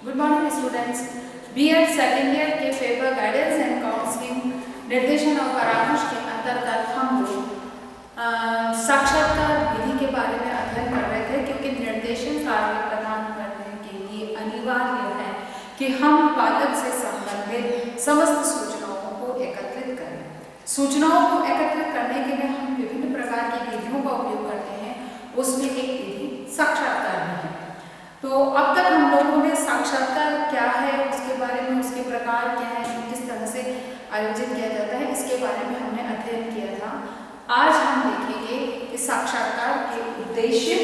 Good morning students. BEd second year के paper guidance and counselling निर्देशन और परामर्श के अंतर्गत हम लोग साक्षात्कार विधि के बारे में अध्ययन कर रहे थे, क्योंकि निर्देशन कार्य प्रदान करने के लिए अनिवार्य है कि हम पालक से संबंधित समस्त सूचनाओं को एकत्रित करें। सूचनाओं को एकत्रित करने के लिए हम विभिन्न प्रकार की विधियों का उपयोग करते हैं, उसमें एक विधि साक्षात्कार भी है। तो अब तक हम लोगों ने साक्षात्कार क्या है, उसके बारे में, उसके प्रकार क्या है, किस तरह से आयोजित किया जाता है, इसके बारे में हमने अध्ययन किया था। आज हम देखेंगे कि साक्षात्कार के उद्देश्य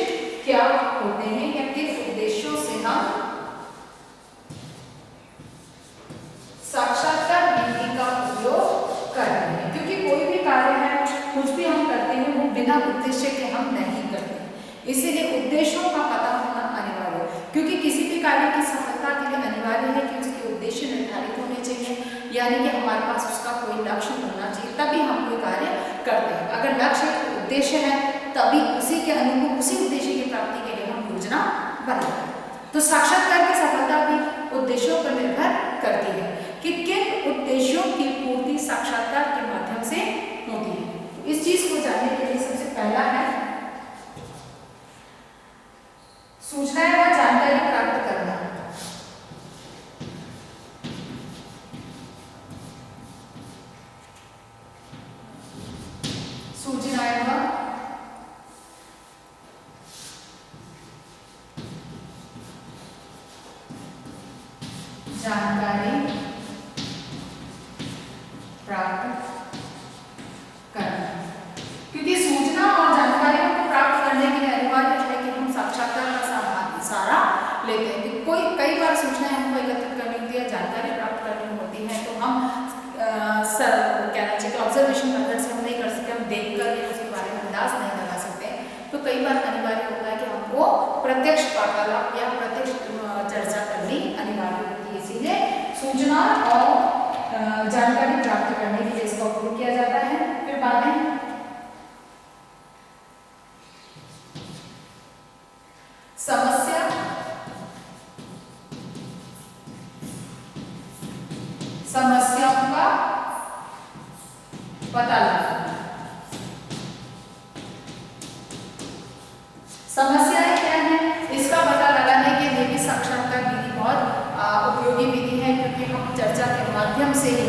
क्या होते हैं या किस उद्देश्यों से हम साक्षात्कार विधि का उपयोग कर रहे हैं। क्योंकि कोई भी कार्य है, कुछ भी हम करते हैं, वो बिना उद्देश्य के हम नहीं करते, इसीलिए उद्देश्यों का पता होना अनिवार्य है। क्योंकि किसी भी कार्य की सफलता के लिए अनिवार्य है कि उसके उद्देश्य निर्धारित होने चाहिए, यानी कि हमारे पास उसका कोई लक्ष्य होना चाहिए, तभी हम कोई कार्य करते हैं। अगर लक्ष्य उद्देश्य है, तभी उसी के अनुरूप उसी उद्देश्य की प्राप्ति के लिए हम योजना बनाते हैं। तो साक्षात्कार की सफलता भी उद्देश्यों पर निर्भर करती है कि किन उद्देश्यों की पूर्ति साक्षात्कार के माध्यम से होती है। तो इस चीज को जानने के लिए सबसे पहला है सूचनाएं व जानकारी प्राप्त करना। सूचनाएं व जानकारी प्राप्त करना, क्योंकि सूचना और जानकारियों को प्राप्त करने के लिए अनिवार्य है कि हम साक्षात्कार का सहारा लेते हैं। कि कोई कई बार सूचनाएं हमको एकत्रित करनी होती है, जानकारी प्राप्त करनी होती है, तो हम कहना चाहिए ऑब्जर्वेशन मेथड से हम नहीं कर सकते, हम देख कर उसके बारे में अंदाज नहीं लगा सकते। तो कई बार अनिवार्य होता है कि हमको प्रत्यक्ष वार्तालाप या प्रत्यक्ष चर्चा करनी अनिवार्य होती है। इसीलिए सूचना और जानकारी प्राप्त करने के लिए इसका उपयोग किया जाता है। फिर बाद में समस्याओं का पता लगाना। समस्याएं क्या है, इसका पता लगाने के लिए भी साक्षात्कार विधि बहुत उपयोगी विधि है, क्योंकि हम चर्चा के माध्यम से ही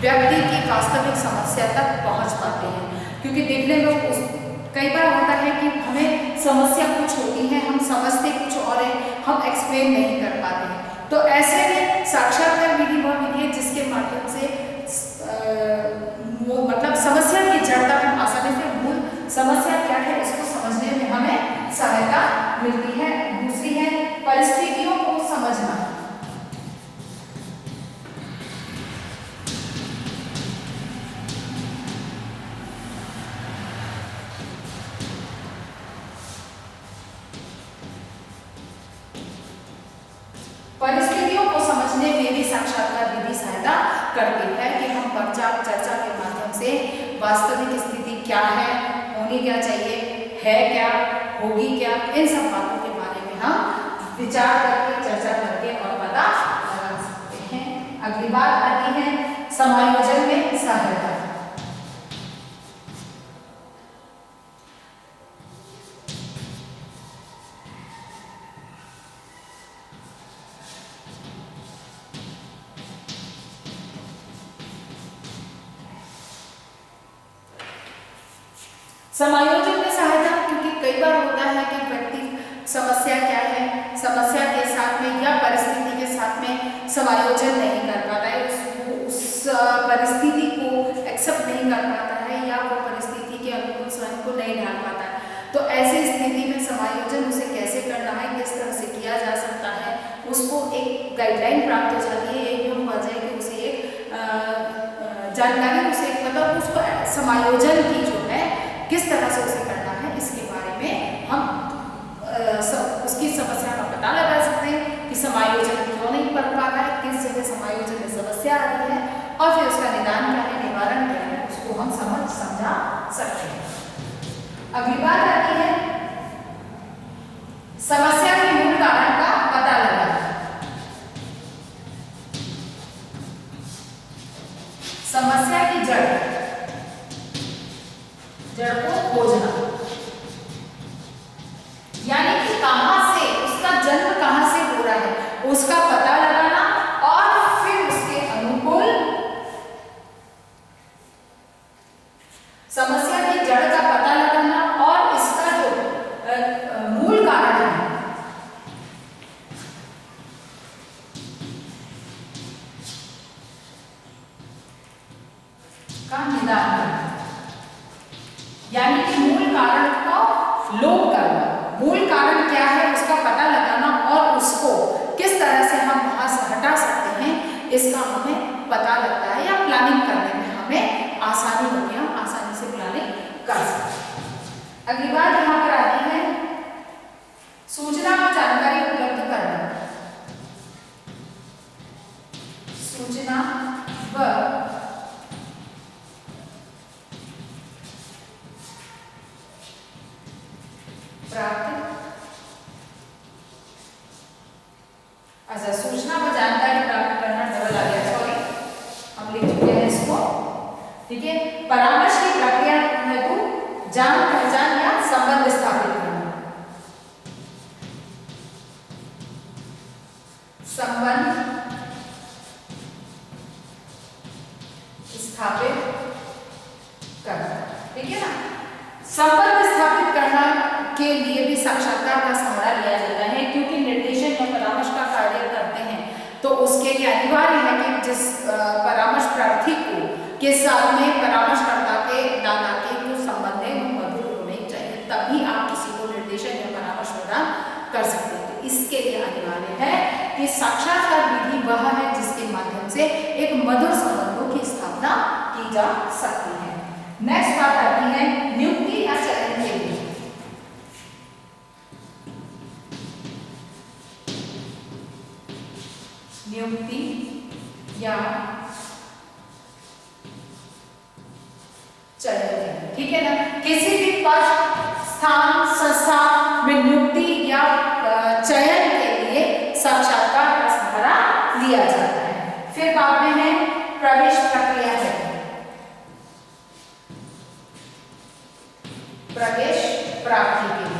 व्यक्ति की वास्तविक समस्या तक पहुंच पाते हैं। क्योंकि देखने में कई बार होता है कि हमें समस्या कुछ होती है, हम समझते कुछ और है, हम एक्सप्लेन नहीं कर पाते हैं। तो ऐसे में साक्षात्कार विधि वह विधि है जिसके माध्यम से मतलब समस्या की जड़ तक हम आसानी से मूल समस्या क्या है इसको समझने में हमें सहायता मिलती है। दूसरी है परिस्थितियों को समझना। परिस्थितियों को समझने में भी साक्षात्कार विधि सहायता करती है कि हम चर्चा के माध्यम से वास्तविक स्थिति क्या है, होनी क्या चाहिए, है क्या, होगी क्या, इन सब बातों के बारे में हम विचार करके, चर्चा करके और पता लगा सकते हैं। अगली बात आती है समायोजन में सहायता। समायोजन में सहायता, क्योंकि कई बार होता है कि व्यक्ति समस्या क्या है, समस्या के साथ में या परिस्थिति के साथ में समायोजन नहीं कर पाता है, उस परिस्थिति को एक्सेप्ट नहीं कर पाता है या वो परिस्थिति के अनुकूल स्वयं को नहीं ढाल पाता है। तो ऐसी स्थिति में समायोजन उसे कैसे करना है, किस तरह से किया जा सकता है, उसको एक गाइडलाइन प्राप्त हो जाती है। एक हम हो जाए कि उसे एक जानकारी, उसे मतलब उसको समायोजन की जो है किस तरह से उसे करना है, इसके बारे में हम उसकी समस्या का पता लगा सकते हैं कि समायोजन क्यों नहीं कर पा रहा है, किस जगह समायोजन में समस्या आ रही है, और फिर उसका निदान क्या है, निवारण क्या है, उसको हम समझा सकते हैं। अगली बात आती है समस्या के मूल कारण का पता लगाना। उसका पता लगाना और फिर उसके अनुकूल समस्या की जड़ का पता लगाना और इसका जो मूल कारण है का निदान करना, यानी कि मूल कारण को लोप करना। मूल कारण क्या है उसका पता लगाना और उसको किस तरह से हम वहां से हटा सकते हैं इसका हमें पता लगता है, या प्लानिंग करने में हमें आसानी होती है, हम आसानी से प्लानिंग कर सकते हैं। अगली बात यहाँ पर आती है सूचना व जानकारी उपलब्ध करना। सूचना व अच्छा, सूचना व जानकारी प्राप्त करना डबल आ गया, सॉरी हम लिख चुके हैं इसको, ठीक है। परामर्श की प्रक्रिया हेतु जान पहचान या संबंध स्थापित करना। संबंध स्थापित करना, ठीक है ना। संबंध स्थापित करना के लिए भी साक्षात्कार का सहारा लिया जाता है, क्योंकि निर्देशन या परामर्श का कार्य करते हैं तो उसके लिए अनिवार्य है कि जिस परामर्श प्रार्थी को के साथ में परामर्शकर्ता के दाता के कुछ संबंध है वो मधुर होने चाहिए, तभी आप किसी को निर्देशन या परामर्श प्रदान कर सकते हैं। तो इसके लिए अनिवार्य है कि साक्षात्कार विधि वह है जिसके माध्यम से एक मधुर संबंधों की स्थापना की जा सकती है। नेक्स्ट बात आती है नियुक्ति या चयन के लिए। नियुक्ति या चयन, ठीक है ना। किसी भी पद, स्थान, संस्था में नियुक्ति या चयन के लिए साक्षात्कार का सहारा लिया जाता है। फिर बाद में है प्रवेश प्रक्रिया है। प्रवेश प्राप्ति के लिए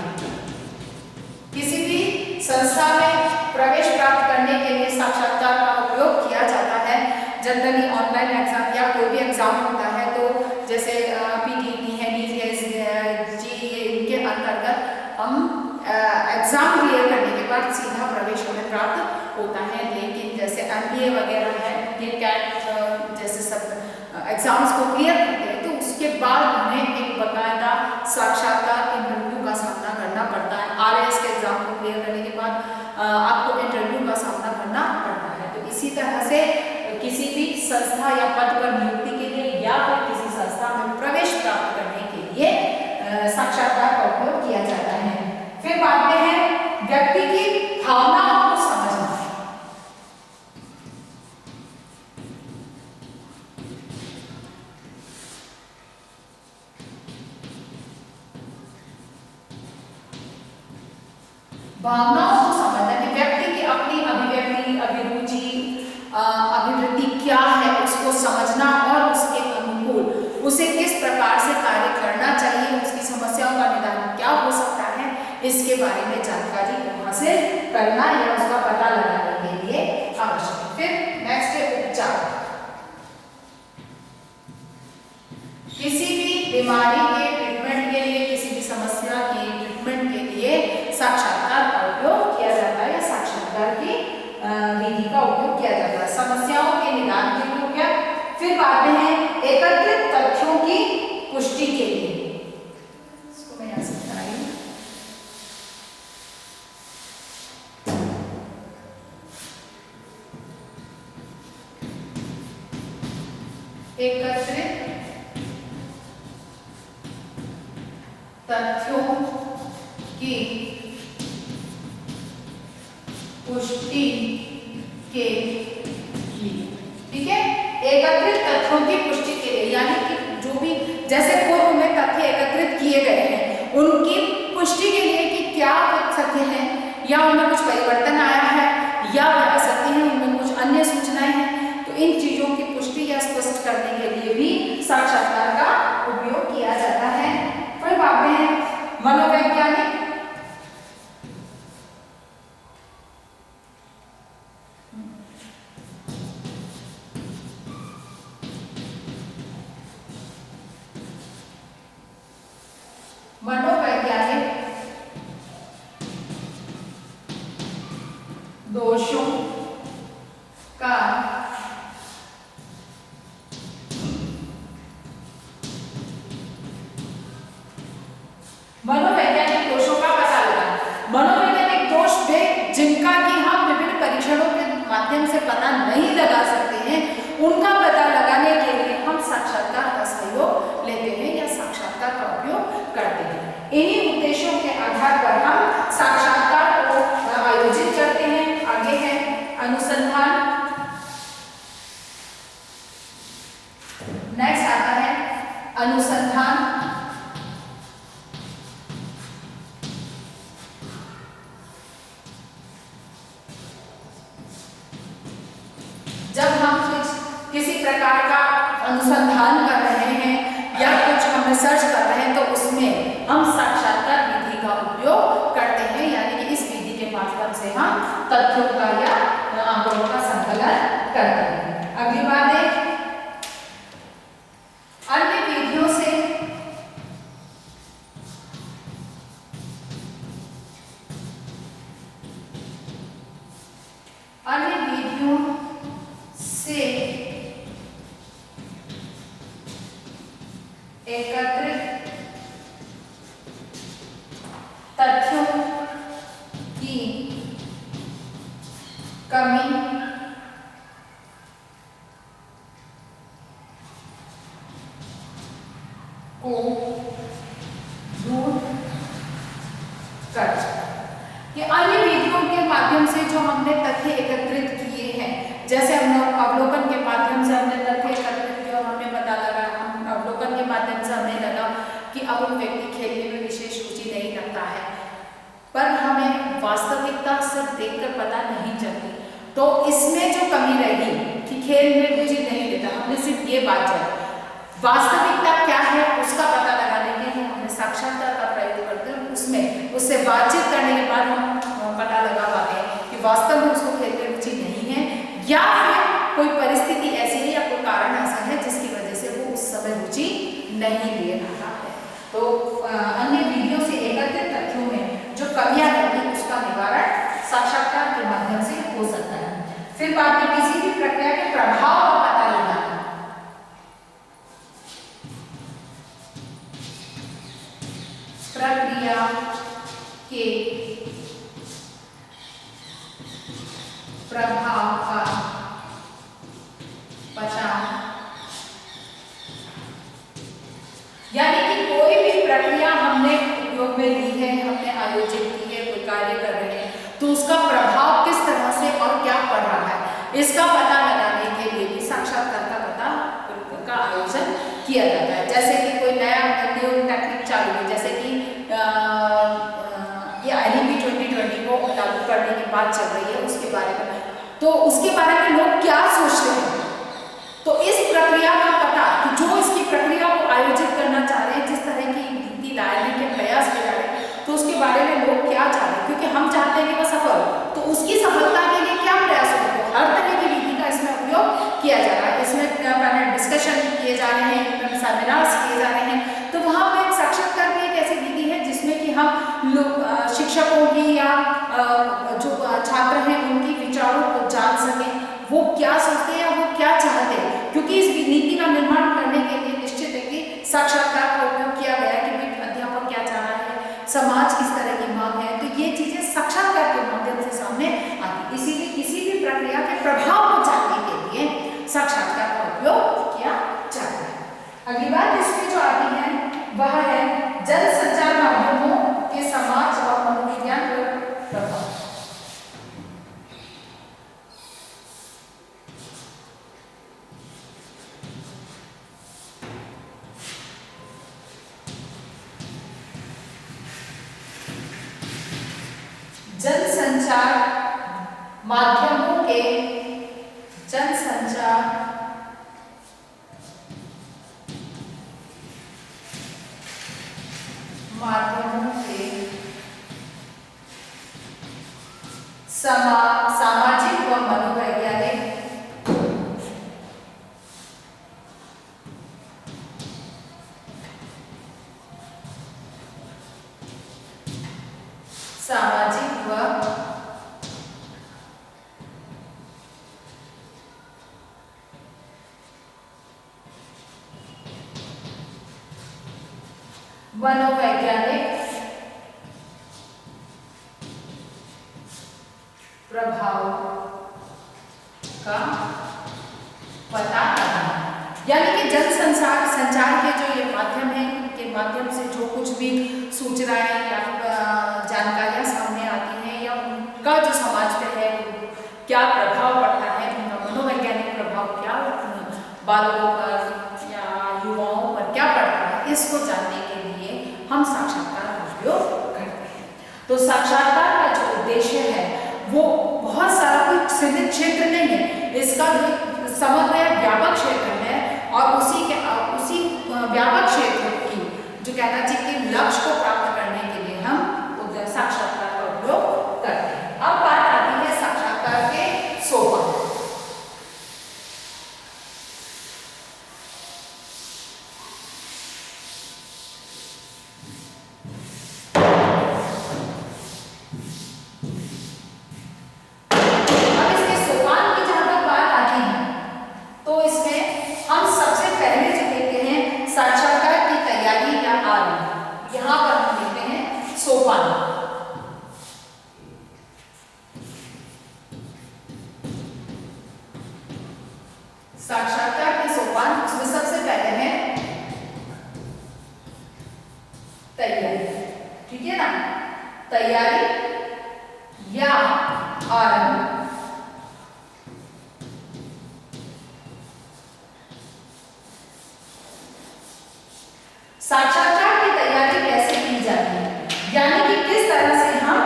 किसी भी संस्था में प्रवेश प्राप्त करने के लिए साक्षात्कार का उपयोग किया जाता है। जनरली ऑनलाइन एग्जाम या कोई भी एग्जाम होता है तो जैसे पीटीटी है, डीटीएस, जी, इनके अंतर्गत हम एग्जाम क्लियर करने के बाद सीधा प्रवेश हमें प्राप्त होता है। लेकिन जैसे एमबीए वगैरह है, ये कैट जैसे सब एग्जाम्स को क्लियर करते हैं तो उसके बाद उन्हें एक बाकायदा साक्षात्कार इंटरव्यू का सामना करना पड़ता है। आरएएस के एग्जाम को क्लियर करने के बाद आपको इंटरव्यू का सामना करना पड़ता है। तो इसी तरह से किसी भी संस्था या पद पर नियुक्ति के लिए या फिर किसी संस्था में प्रवेश प्राप्त करने के लिए साक्षात्कार का उपयोग किया जाता है। फिर बाद में है व्यक्ति की भावनाओं को समझना। भावनाओं को समझना कि व्यक्ति की अपनी अभिव्यक्ति, अभिरुचि, अभिवृत्ति क्या है उसको समझना और उसके अनुकूल उसे किस प्रकार से कार्य करना चाहिए, उसकी समस्याओं का निदान क्या हो सकता है, इसके बारे में जानकारी को हासिल करना या उसका पता लगाने के लिए आवश्यक है। फिर नेक्स्ट है उपचार। किसी भी बीमारी के ट्रीटमेंट के लिए, किसी भी समस्या के ट्रीटमेंट के लिए साक्षात्कार का उपयोग किया जाता है या साक्षात्कार की विधि का उपयोग किया जाता है। समस्याओं के निदान के लिए हो गया। फिर बाद में है एकत्रित तथ्यों की पुष्टि के लिए। इसको मैं यहाँ से बता रही हूँ। एकत्रित तथ्यों की पुष्टि के लिए, ठीक है। एकत्रित तथ्यों की पुष्टि के लिए यानी कि जो भी जैसे पूर्व में तथ्य एकत्रित किए गए हैं उनकी पुष्टि के लिए कि क्या सत्य है या उनमें कुछ परिवर्तन आया है या वह असत्य है, उनमें कुछ अन्य सूचनाएं हैं, तो इन चीजों की पुष्टि या स्पष्ट करने के लिए भी साक्षात्कार का उपयोग किया जाता है। फिर बाद में मनोवैज्ञानिक मनोवैज्ञानिक दोषों का मनोवैज्ञानिक दोषों का पता लगाना। मनोवैज्ञानिक दोष वे जिनका कि हम विभिन्न परीक्षणों के माध्यम से पता नहीं लगा सकते हैं, उनका पता लगाने के लिए हम साक्षात्कार का सहयोग लेते हैं या साक्षात्कार का उपयोग करते हैं। इन्हीं उद्देश्यों के आधार पर हम साक्षात्कार को आयोजित करते हैं। आगे है अनुसंधान। नेक्स्ट आता है अनुसंधान। जब हम किसी प्रकार का अनुसंधान कर रहे हैं या कुछ हम रिसर्च कर रहे हैं तो उसमें हम साक्षात्कार विधि का उपयोग करते हैं, यानी कि इस विधि के माध्यम से हम तथ्यों का या आंकड़ों का संकलन करते हैं। अगली बात है अन्य विधियों से एकत्रित तथ्यों की कमी को दूर कर। ये अन्य विधियों के माध्यम से जो हमने तथ्य एकत्रित किए हैं, जैसे हम अवलोकन के माध्यम से हमने तथ्य एकत्रित किया और हमने पता लगा, हम अवलोकन के माध्यम से हमें लगा कि अब वो व्यक्ति खेलने में विशेष रुचि नहीं रखता है, पर हमें वास्तविकता सिर्फ देखकर पता नहीं चलती। तो इसमें जो कमी रहेगी कि खेल में रुचि नहीं लेता, हमने सिर्फ ये बात जानी, वास्तविकता क्या है उसका पता लगाने के लिए हमने साक्षात्कार का प्रयोग करते हैं। उसमें उससे बातचीत करने के बाद हम पता लगा पाते हैं कि वास्तव में उसको खेल में रुचि नहीं है या फिर कोई परिस्थिति ऐसी है या कोई कारण ऐसा है जिसकी वजह से वो उस समय रुचि नहीं ले रहा है। तो अन्य विधियों से एकत्रित तथ्यों में जो कमियां रहती उसका निवारण साक्षात्कार के माध्यम से हो सकता है। फिर बाद में किसी भी प्रक्रिया के प्रभाव का पता लगाना, प्रक्रिया के प्रभाव का पता, यानी कि कोई भी प्रक्रिया हमने उपयोग में ली है, हमने आयोजित की है, कोई कार्य कर रहे हैं, तो उसका प्रभाव किस तरह से और क्या पड़ रहा है, इसका पता लगाने के लिए भी साक्षात्कार का पता का आयोजन किया जाता है। जैसे कि कोई नया न्यू टेक्निक चालू है, जैसे कि ये IDP 2020 को लागू करने की बात चल रही है, उसके बारे में, तो उसके बारे में लोग क्या सोचते हैं, तो इस प्रक्रिया का पता कि जो इसकी प्रक्रिया को आयोजित करना चाह रहे हैं, जिस तरह की नीति लाने के प्रयास किए जा रहे हैं, तो उसके बारे में लोग क्या चाह रहे हैं, क्योंकि हम चाहते हैं कि वह सफल, तो उसकी सफलता के लिए क्या प्रयास होंगे, हर तरह की विधि का इसमें उपयोग किया जा रहा है। इसमें पैनल डिस्कशन किए जा रहे हैं, सेमिनार्स किए जा रहे हैं, तो वहाँ पर साक्षात्कार भी एक ऐसी विधि है जिसमें कि हम लोग शिक्षकों की या जो छात्र हैं उनकी विचारों को जान सकें, वो क्या सोचते हैं या वो क्या चाहते हैं, क्योंकि इस नीति का निर्माण करने के लिए निश्चित है कि साक्षात्कार का उपयोग किया गया कि भाई अध्यापक क्या चाह रहा है, समाज किस तरह की मांग है, तो ये चीजें साक्षात्कार के माध्यम से सामने आती। इसीलिए किसी भी प्रक्रिया के प्रभाव को जानने के लिए साक्षात्कार का उपयोग किया जाता है। अगली बात इसमें जो आती है वह है जनसंचार माध्यमों के समाज और मनोविज्ञान पर प्रभाव। जनसंचार माध्यमों के सामाजिक व मनोवैज्ञानिक मनोवैज्ञानिक प्रभाव का पता लगाना, यानी कि जन संचार के जो ये माध्यम है, के माध्यम से जो कुछ भी सूचनाएं या जानकारियां सामने आती हैं या उनका जो समाज पे है क्या प्रभाव पड़ता है, उनका मनोवैज्ञानिक प्रभाव क्या बालकों पर या युवाओं पर क्या पड़ता है, इसको जानने के लिए हम साक्षात्कार का उपयोग करते हैं। तो साक्षात्कार का जो उद्देश्य है वो बहुत सारा कोई सीमित क्षेत्र नहीं है, इसका समग्र व्यापक क्षेत्र है और उसी व्यापक क्षेत्र की जो कहना चाहिए कि लक्ष्य को प्राप्त करने के लिए हम साक्षात्कार का उपयोग करते हैं। अब बात आती है साक्षात्कार के सोपान। साक्षात्कार के सोपान, उसमें सबसे पहले है तैयारी, ठीक है ना, तैयारी या आरंभ। साक्षात्कार की तैयारी कैसे की जाती है, यानी कि किस तरह से हम,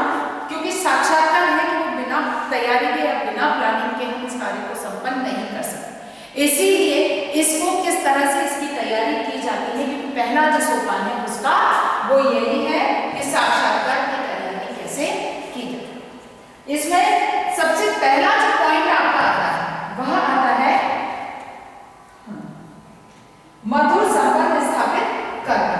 क्योंकि साक्षात्कार है कि वो बिना तैयारी के या बिना प्लानिंग के हम इस कार्य को संपन्न नहीं कर सकते, इसीलिए इसको किस तरह से इसकी तैयारी की जाती है, क्योंकि पहला जो सोपान है उसका वो यही है कि साक्षात्कार की तैयारी कैसे की जाती है। इसमें सबसे पहला जो पॉइंट आपका आता है वह आता है मधुर संबंध स्थापित करना।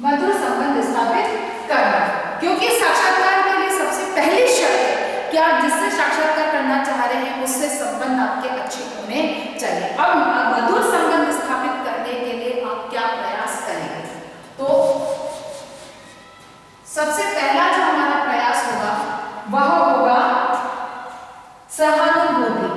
मधुर संबंध स्थापित करना, क्योंकि साक्षात्कार के लिए सबसे पहली शर्त है कि आप जिससे साक्षात्कार करना चाह रहे हैं उससे संबंध आपके अच्छे होने चाहिए। अब मधुर संबंध स्थापित करने के लिए आप क्या प्रयास करेंगे, तो सबसे पहला जो हमारा प्रयास होगा वह होगा सहानुभूति।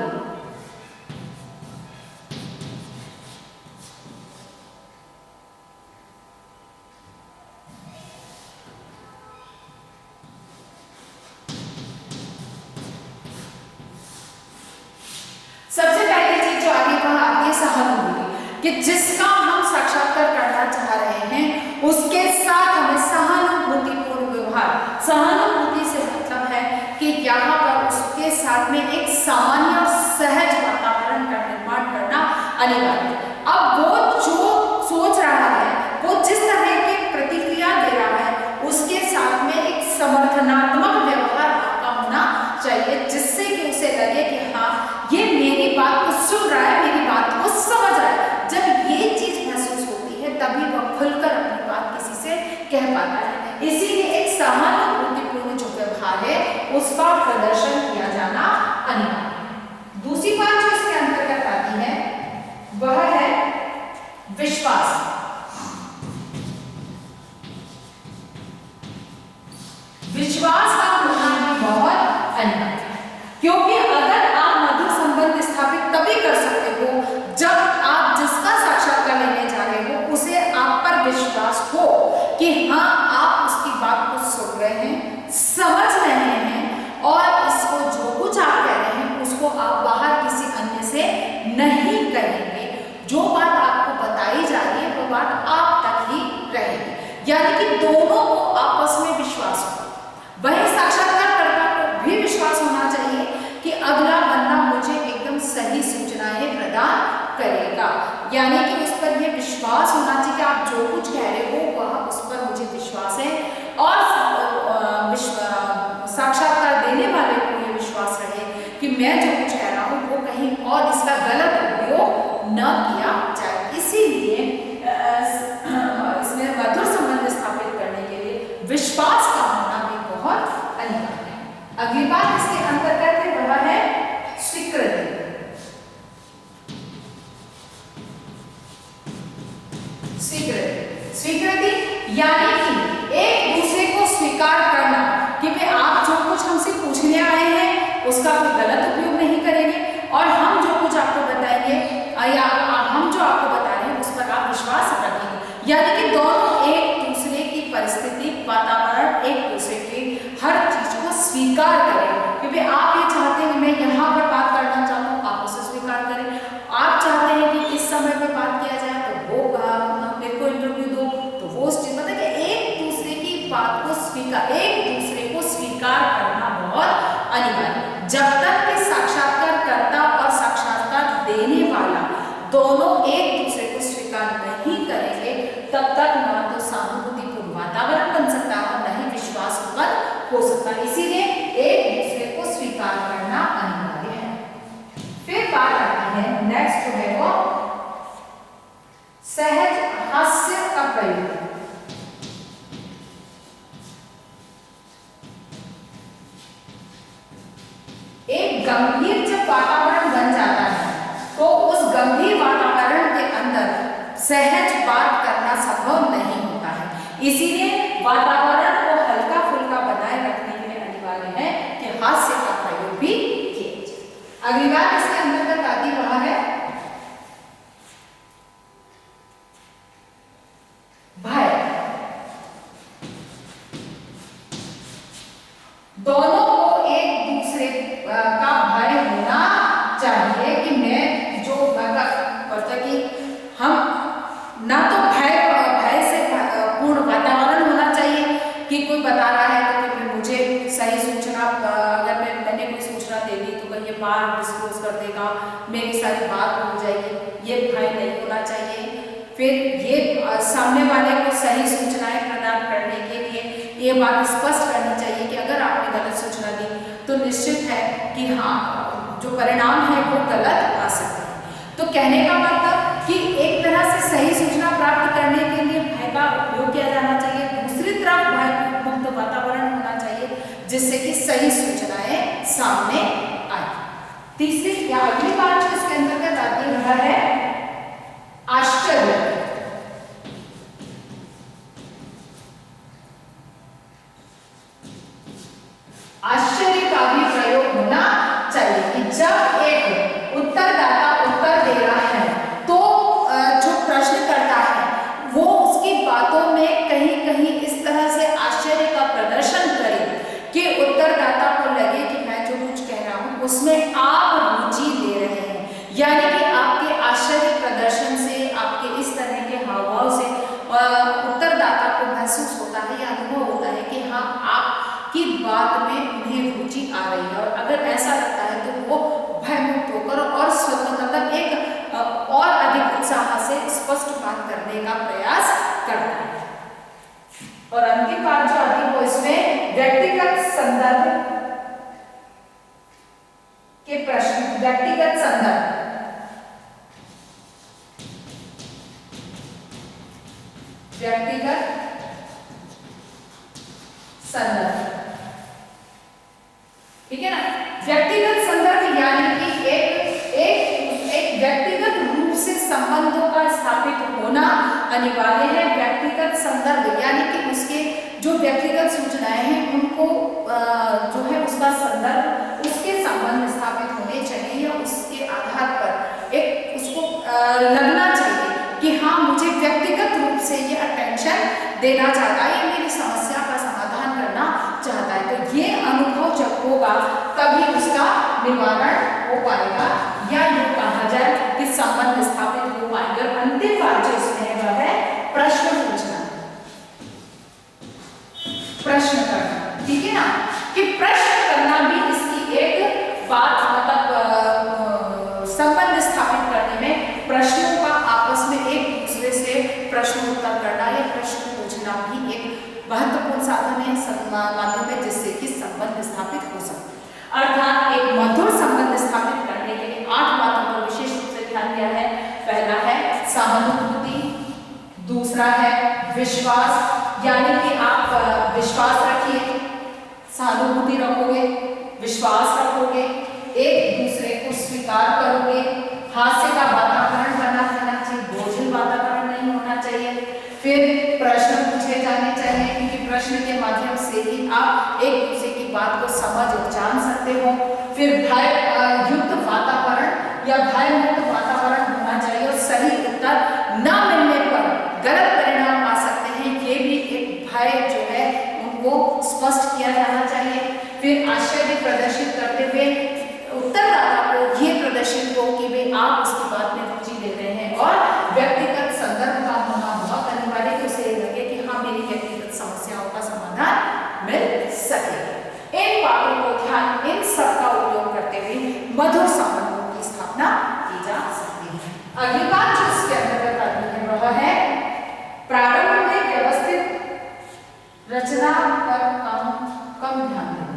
सबसे पहली चीज जो आगे वहां आती है सहानुभूति, कि जिसका हम साक्षात्कार करना चाह रहे हैं उसके साथ हमें सहानुभूतिपूर्ण व्यवहार, सहानुभूति से मतलब है कि यहाँ पर उसके साथ में एक सामान्य और सहज वातावरण का निर्माण करना अनिवार्य है। अब वो जो सोच रहा है, वो जिस तरह की प्रतिक्रिया दे रहा है, उसके साथ में एक समर्थनात्मक व्यवहार आपका होना चाहिए, जिससे कि उसे लगे कि हाँ ये मेरी बात को सुन रहा है, मेरी बात को समझ रहा है। जब ये चीज महसूस होती है तभी वह खुलकर अपनी बात किसी से कह पाता है। इसीलिए एक सहानुभूतिपूर्ण जो व्यवहार है उसका प्रदर्शन किया जाना अनिवार्य है। दूसरी बात जो इसके अंतर्गत आती है वह है विश्वास। विश्वास का होना भी बहुत अनिवार्य है, क्योंकि अगर आप मधुर संबंध स्थापित तभी कर सकते हो जब आप जिसका साक्षात्कार लेने जा रहे हो उसे आप पर विश्वास हो कि हाँ आप उसकी बात को सुन रहे हैं, समझ रहे हैं और इसको जो कुछ आप कह रहे हैं उसको आप बाहर किसी अन्य से नहीं कहेंगे। जो बात आपको बताई जा रही है वो बात आप तक ही रहेगी, यानी कि दोनों को आपस में विश्वास हो। वही साक्षात्कारकर्ता को भी विश्वास होना चाहिए कि अगला बंदा मुझे एकदम सही सूचनाएं प्रदान करेगा, यानी कि उस पर यह विश्वास होना चाहिए कि आप जो कुछ कह रहे हो वह उस पर मुझे विश्वास है, और साक्षात्कार देने वाले को यह विश्वास रहे कि मैं जो कुछ कह रहा हूँ वो कहीं और इसका गलत न किया जाए। इसीलिए इसमें मधुर संबंध स्थापित करने के लिए विश्वास का होना भी बहुत अनिवार्य है। अगली बात इसके अंतर्गत है वह है स्वीकृति। स्वीकृति यानी कि एक दूसरे को स्वीकार करना कि भाई आप जो कुछ हमसे पूछने आए हैं उसका कोई गलत उपयोग नहीं करेंगे और हम जो कुछ आपको बताएंगे या हम जो आपको बता रहे हैं उस पर आप विश्वास रखेंगे। यानी कि दोनों एक दूसरे की परिस्थिति, वातावरण, एक दूसरे की हर चीज को स्वीकार करें कि भाई आप ये चाहते हैं कि मैं यहाँ पर बात करना चाहता हूँ, आप उसे स्वीकार करें। आप चाहते हैं कि इस समय पर बात किया जाए तो वो मेरे को इंटरव्यू दो, तो वो मतलब कि एक दूसरे की बात को स्वीकार, एक दूसरे को स्वीकार करना बहुत अनिवार्य है। जब तक कि साक्षात्कारकर्ता और साक्षात्कार देने वाला दोनों एक दूसरे को स्वीकार नहीं करेंगे तब तक ना तो सहानुभूतिपूर्ण वातावरण बन सकता है और न ही विश्वास उत्पन्न हो सकता है। इसीलिए एक दूसरे को स्वीकार करना अनिवार्य है। फिर बात आती है नेक्स्ट जो है वो सहज हास्य का प्रयोग। एक गंभीर जब वातावरण बन जाता है तो उस गंभीर वातावरण के अंदर सहज बात करना संभव नहीं होता है। इसीलिए वातावरण को हल्का फुल्का बनाए रखने के लिए अनिवार्य है कि हास्य का प्रयोग भी किया जाए। अगली बात इसके अंतर्गत आती वह है भय। दोनों को एक दूसरे का भय होना चाहिए कि मैं जो मतलब कि हम ना तो भय से पूर्ण वातावरण होना चाहिए कि कोई बता रहा है तो फिर मुझे सही सूचना, अगर मैंने कोई सूचना दे दी तो कहीं ये बार डिस्क्लोज कर देगा, मेरी सारी बात हो जाएगी, ये भय नहीं होना चाहिए। फिर ये सामने वाले को सही सूचनाएं प्रदान करने के लिए ये बात स्पष्ट करनी चाहिए कि अगर आपने गलत सूचना दी तो निश्चित है कि हाँ जो परिणाम है वो गलत आ सकता है। तो कहने का मतलब कि एक तरह से सही सूचना प्राप्त करने के लिए भय का उपयोग किया जाना चाहिए, दूसरी तरफ भय मुक्त वातावरण होना चाहिए जिससे कि सही सूचनाएं सामने आए। तीसरी या अगली बात जो इसके अंतर्गत आती है वह है आश्चर्य। आश्चर्य का भी प्रयोग होना चाहिए कि जब एक उत्तरदाता उत्तर दे रहा है तो जो प्रश्न करता है वो उसकी बातों में कहीं कहीं इस तरह से आश्चर्य का प्रदर्शन करे कि उत्तरदाता को लगे कि मैं जो कुछ कह रहा हूं उसमें आप रुचि ले रहे हैं। यानी कि आपके आश्चर्य प्रदर्शन से, आपके इस तरह के हावभाव से उत्तरदाता को महसूस होता है या अनुभव होता है कि हाँ आपकी बात में उन्हें रुचि आ रही है। और अगर ऐसा लगता है तो वो भयमुक्त होकर और मतलब एक और अधिक उत्साह से स्पष्ट बात करने का प्रयास करता है। और अंतिम बात जो आती है वो इसमें व्यक्तिगत संदर्भ के प्रश्न, व्यक्तिगत संदर्भ, व्यक्तिगत संदर्भ, ठीक है ना। व्यक्तिगत संदर्भ यानी कि एक व्यक्तिगत रूप से संबंधों का स्थापित होना अनिवार्य है। व्यक्तिगत संदर्भ यानी कि उसके जो व्यक्तिगत सूचनाएं हैं उनको जो है उसका संदर्भ, उसके संबंध स्थापित होने चाहिए या उसके आधार पर एक उसको लगना चाहिए कि हाँ मुझे व्यक्तिगत रूप से ये अटेंशन देना चाहता है, ये मेरी समस्या का समाधान करना चाहता है। तो ये अनुभव जब होगा तभी उसका निवारण हो पाएगा या यूँ कहा जाए कि संबंध स्थापित हो पाएंगे। और अंतिम बात जो इसमें है वह है प्रश्न पूछना, प्रश्न करना, ठीक है ना। कि प्रश्न करना भी इसकी एक बात, मतलब संबंध स्थापित करने में प्रश्नों का आपस में एक दूसरे से प्रश्न उत्तर करना या प्रश्न पूछना भी एक महत्वपूर्ण साधन है, माध्यम है जिससे कि संबंध स्थापित हो सकता है। अर्थात एक मधुर संबंध स्थापित करने के लिए 8 बातों पर विशेष रूप से ध्यान दिया है। पहले सहानुभूति, दूसरा है विश्वास, यानी कि आप विश्वास रखिए, सहानुभूति रखोगे, विश्वास रखोगे, एक दूसरे को स्वीकार करोगे, हास्य का वातावरण बना रहना चाहिए, बोझिल वातावरण नहीं होना चाहिए। फिर प्रश्न पूछे जाने चाहिए, क्योंकि प्रश्न के माध्यम से ही आप एक दूसरे की बात को समझ और जान सकते हो। फिर भय युक्त वातावरण या भय मुक्त वातावरण होना चाहिए, और सही उत्तर न मिलने पर गलत परिणाम आ सकते हैं, ये भी एक भय जो है उनको स्पष्ट किया जाना चाहिए। फिर आश्चर्य प्रदर्शित करते हुए उत्तरदाता को ये प्रदर्शित हो कि वे आप उसकी बात में रुचि ले रहे हैं, और व्यक्तिगत संदर्भ का होना बहुत अनिवार्य, कि उसे लगे कि हाँ मेरी व्यक्तिगत समस्याओं का समाधान मिल सके। इन बातों को ध्यान, इन सब का उपयोग करते हुए मधुर संबंधों की स्थापना की जा सकती है। अगली बात जो इसके अंतर्गत आती है वह है प्रारंभ में व्यवस्थित रचना पर कम ध्यान देना।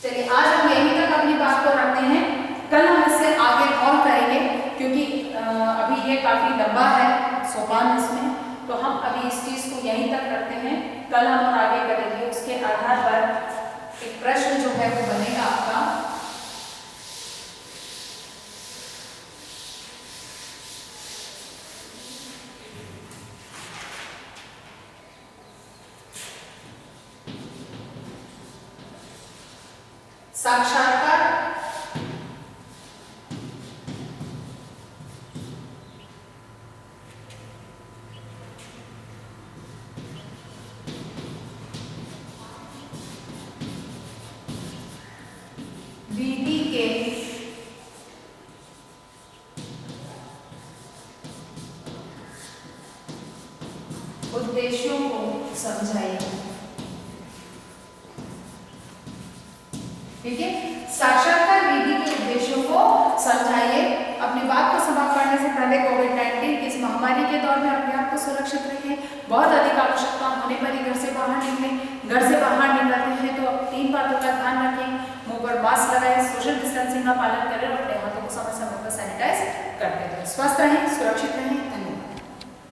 चलिए आज हम यहीं तक अपनी बात को रखते हैं, कल हम इससे आगे और करेंगे, क्योंकि अभी ये काफी लंबा है सोपान इसमें, तो हम अभी इस चीज को यहीं तक रखते हैं। कल हम और आगे करेंगे, उसके आधार पर एक प्रश्न जो है वो बनेगा आपका। साक्षात्कार विधि के उद्देश्यों को समझाइए। ठीक है, साक्षात्कार विधि के उद्देश्यों को समझाइए। अपनी बात को समाप्त करने से पहले कोविड-19 की इस महामारी के दौर में अपने आप को सुरक्षित रखें। बहुत अधिक आवश्यकता होने पर ही घर से बाहर निकलें। घर से बाहर निकलते हैं तो 3 बातों का ध्यान रखें, मुंह पर मास्क लगाएं, सोशल डिस्टेंसिंग का पालन करें और अपने हाथों को समय समय पर सैनिटाइज करते रहें। स्वस्थ रहें, सुरक्षित रहें।